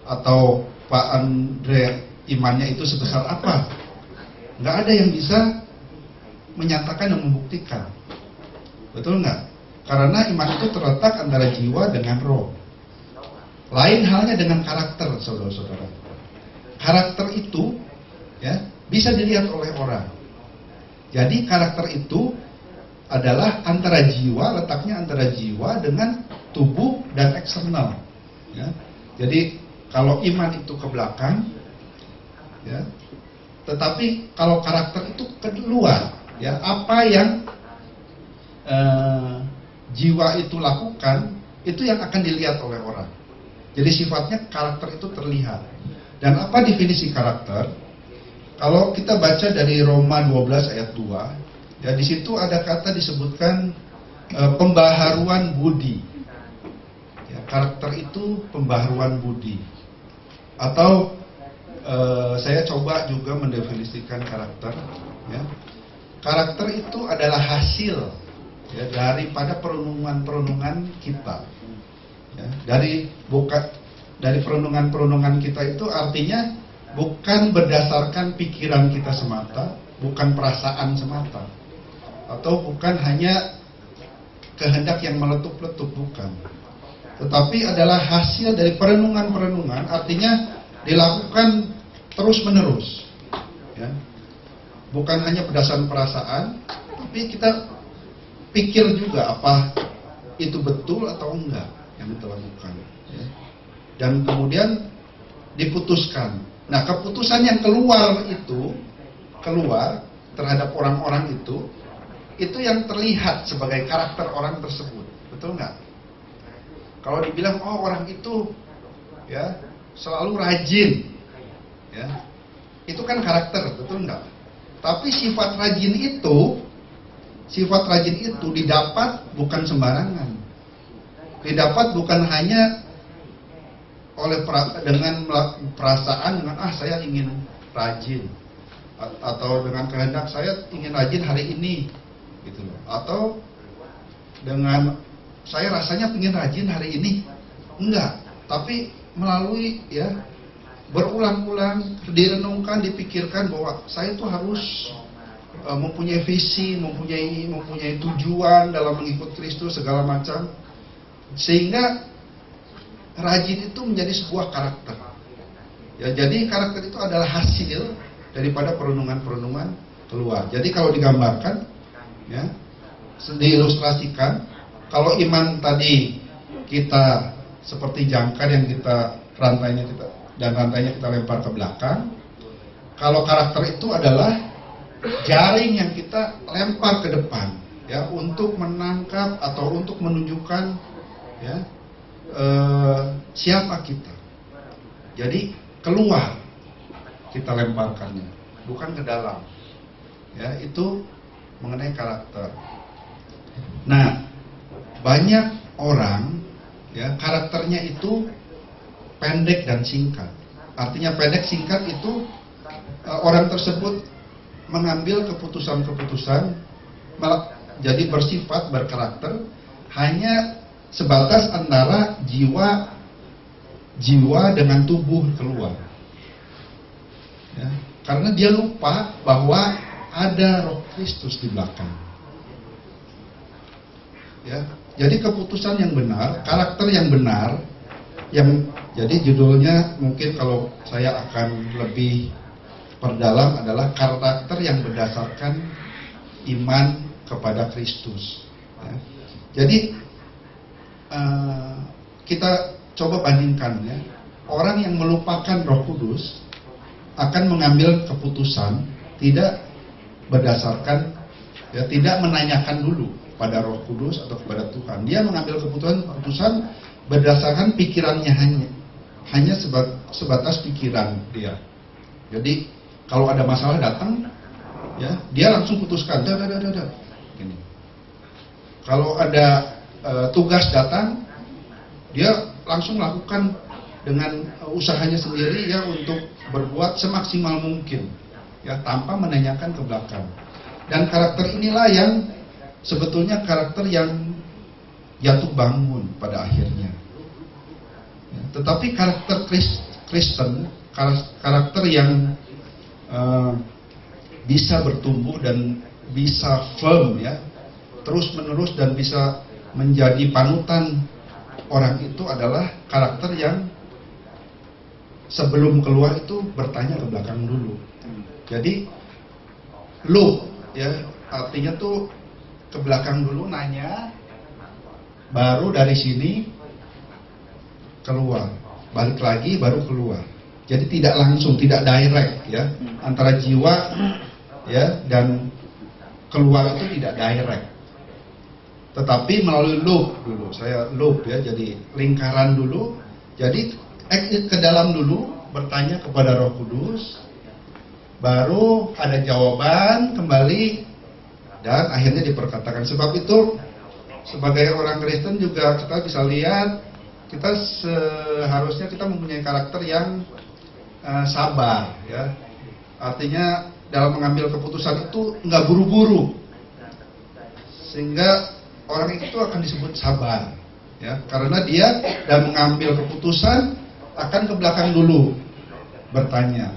atau Pak Andre imannya itu sebesar apa. Nggak ada yang bisa menyatakan dan membuktikan. Betul nggak? Karena iman itu terletak antara jiwa dengan roh. Lain halnya dengan karakter, saudara-saudara. Karakter itu ya bisa dilihat oleh orang. Jadi karakter itu adalah antara jiwa, letaknya antara jiwa dengan tubuh dan eksternal. Ya. Jadi kalau iman itu ke belakang, ya, tetapi kalau karakter itu keluar, ya, apa yang jiwa itu lakukan, itu yang akan dilihat oleh orang. Jadi sifatnya karakter itu terlihat. Dan apa definisi karakter? Kalau kita baca dari Roma 12 ayat 2, ya di situ ada kata disebutkan pembaharuan budi. Ya, karakter itu pembaharuan budi. Atau saya coba juga mendefinisikan karakter. Ya. Karakter itu adalah hasil ya, daripada perenungan-perenungan kita. Ya, dari perenungan-perenungan kita itu artinya bukan berdasarkan pikiran kita semata, bukan perasaan semata, atau bukan hanya kehendak yang meletup-letup, bukan. Tetapi adalah hasil dari perenungan-perenungan, artinya dilakukan terus-menerus. Ya. Bukan hanya berdasarkan perasaan, tapi kita pikir juga apa itu betul atau enggak yang kita lakukan. Ya. Dan kemudian diputuskan. Nah, keputusan yang keluar terhadap orang-orang itu yang terlihat sebagai karakter orang tersebut, betul nggak? Kalau dibilang orang itu ya selalu rajin, ya itu kan karakter, betul nggak? Tapi sifat rajin itu didapat bukan sembarangan, didapat bukan hanya dengan perasaan dengan saya ingin rajin, atau dengan kehendak saya ingin rajin hari ini gitu loh, atau dengan saya rasanya ingin rajin hari ini, enggak, tapi melalui ya berulang-ulang direnungkan, dipikirkan bahwa saya itu harus mempunyai visi, mempunyai tujuan dalam mengikut Kristus segala macam, sehingga rajin itu menjadi sebuah karakter. Ya, jadi karakter itu adalah hasil daripada perenungan-perenungan keluar. Jadi kalau digambarkan, ya, diilustrasikan, kalau iman tadi kita seperti jangkar yang rantainya kita lempar ke belakang. Kalau karakter itu adalah jaring yang kita lempar ke depan, ya, untuk menangkap atau untuk menunjukkan, ya, siapa kita. Jadi keluar kita lemparkannya, bukan ke dalam. Ya, itu mengenai karakter. Nah, banyak orang ya karakternya itu pendek dan singkat. Artinya pendek singkat itu orang tersebut mengambil keputusan-keputusan jadi bersifat berkarakter hanya sebatas antara jiwa dengan tubuh keluar. Ya, karena dia lupa bahwa ada Roh Kristus di belakang. Ya, jadi keputusan yang benar, karakter yang benar, jadi judulnya mungkin kalau saya akan lebih perdalam adalah karakter yang berdasarkan iman kepada Kristus. Ya. Jadi kita coba bandingkan, ya, orang yang melupakan Roh Kudus akan mengambil keputusan tidak berdasarkan, ya, tidak menanyakan dulu pada Roh Kudus atau kepada Tuhan. Dia mengambil keputusan berdasarkan pikirannya hanya sebatas pikiran dia. Jadi kalau ada masalah datang, ya, dia langsung putuskan, gini. Kalau ada tugas datang, dia langsung lakukan dengan usahanya sendiri, ya, untuk berbuat semaksimal mungkin, ya, tanpa menanyakan ke belakang. Dan karakter inilah yang sebetulnya karakter yang jatuh bangun pada akhirnya. Ya, tetapi karakter Kristen, karakter yang bisa bertumbuh dan bisa firm ya, terus menerus dan bisa menjadi panutan orang itu adalah karakter yang sebelum keluar itu bertanya ke belakang dulu. Jadi look ya, artinya tuh ke belakang dulu nanya, baru dari sini keluar, balik lagi baru keluar. Jadi tidak langsung, tidak direct ya, antara jiwa ya dan keluar itu tidak direct. Tetapi melalui loop dulu, saya loop ya, jadi lingkaran dulu, jadi ke dalam dulu, bertanya kepada Roh Kudus, baru ada jawaban kembali, dan akhirnya diperkatakan. Sebab itu, sebagai orang Kristen juga kita bisa lihat, kita seharusnya kita mempunyai karakter yang sabar ya. Artinya dalam mengambil keputusan itu nggak buru-buru, sehingga orang itu akan disebut sabar ya, karena dia dalam mengambil keputusan akan ke belakang dulu, bertanya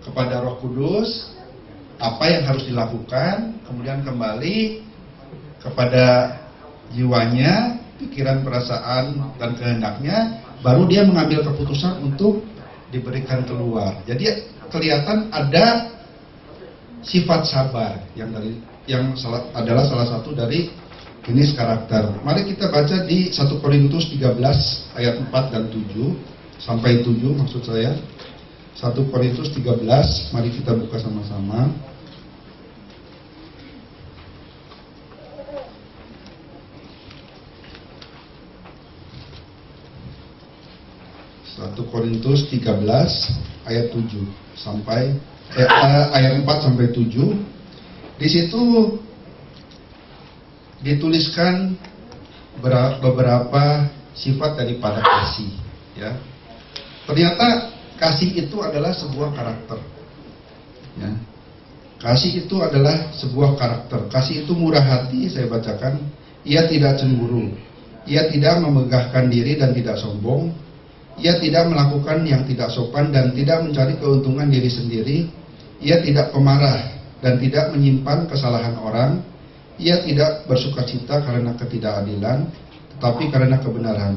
kepada Roh Kudus apa yang harus dilakukan, kemudian kembali kepada jiwanya, pikiran, perasaan, dan kehendaknya, baru dia mengambil keputusan untuk diberikan keluar. Jadi kelihatan ada sifat sabar yang adalah salah satu dari jenis karakter. Mari kita baca di 1 Korintus 13 ayat 4 dan 7 sampai 7 maksud saya. 1 Korintus 13, mari kita buka sama-sama. Korintus 13 ayat 7 sampai ayat 4 sampai 7. Di situ dituliskan beberapa sifat daripada kasih ya. Ternyata kasih itu adalah sebuah karakter ya. Kasih itu adalah sebuah karakter. Kasih itu murah hati, saya bacakan. Ia tidak cemburu, ia tidak memegahkan diri dan tidak sombong, ia tidak melakukan yang tidak sopan dan tidak mencari keuntungan diri sendiri, ia tidak pemarah dan tidak menyimpan kesalahan orang, ia tidak bersukacita karena ketidakadilan, tetapi karena kebenaran.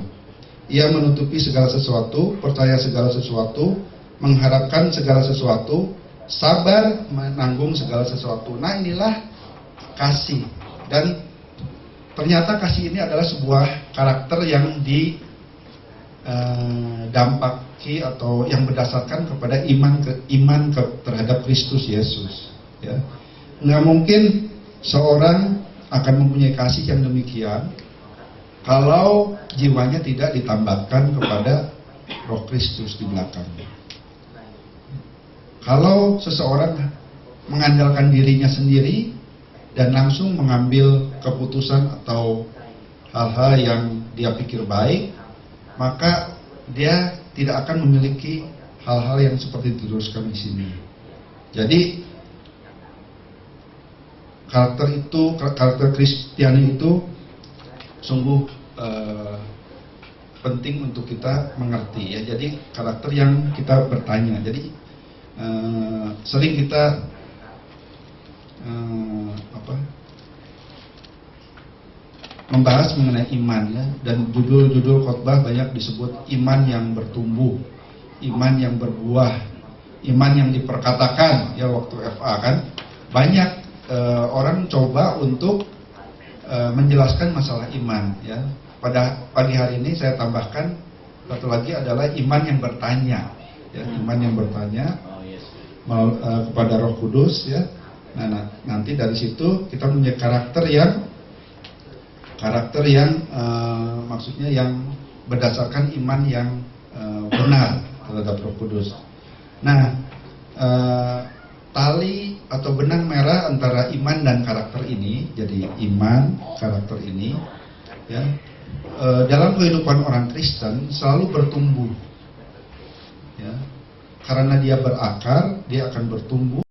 Ia menutupi segala sesuatu, percaya segala sesuatu, mengharapkan segala sesuatu, sabar menanggung segala sesuatu. Nah, inilah kasih. Dan ternyata kasih ini adalah sebuah karakter yang dampaki atau yang berdasarkan kepada iman terhadap Kristus Yesus ya. Nggak mungkin seorang akan mempunyai kasih yang demikian kalau jiwanya tidak ditambahkan kepada Roh Kristus di belakangnya. Kalau seseorang mengandalkan dirinya sendiri dan langsung mengambil keputusan atau hal-hal yang dia pikir baik, maka dia tidak akan memiliki hal-hal yang seperti dituliskan di sini. Jadi karakter Kristiani itu sungguh penting untuk kita mengerti ya. Jadi karakter yang kita bertanya. Jadi sering kita membahas mengenai iman ya, dan judul-judul khotbah banyak disebut iman yang bertumbuh, iman yang berbuah, iman yang diperkatakan ya. Waktu FA kan banyak orang coba untuk menjelaskan masalah iman ya. Pada pagi hari ini saya tambahkan satu lagi adalah iman yang bertanya ya, iman yang bertanya kepada Roh Kudus ya. Nah, nanti dari situ kita punya karakter yang maksudnya yang berdasarkan iman yang benar terhadap Roh Kudus. Nah, tali atau benang merah antara iman dan karakter ini, jadi iman, karakter ini ya, dalam kehidupan orang Kristen selalu bertumbuh ya. Karena dia berakar, dia akan bertumbuh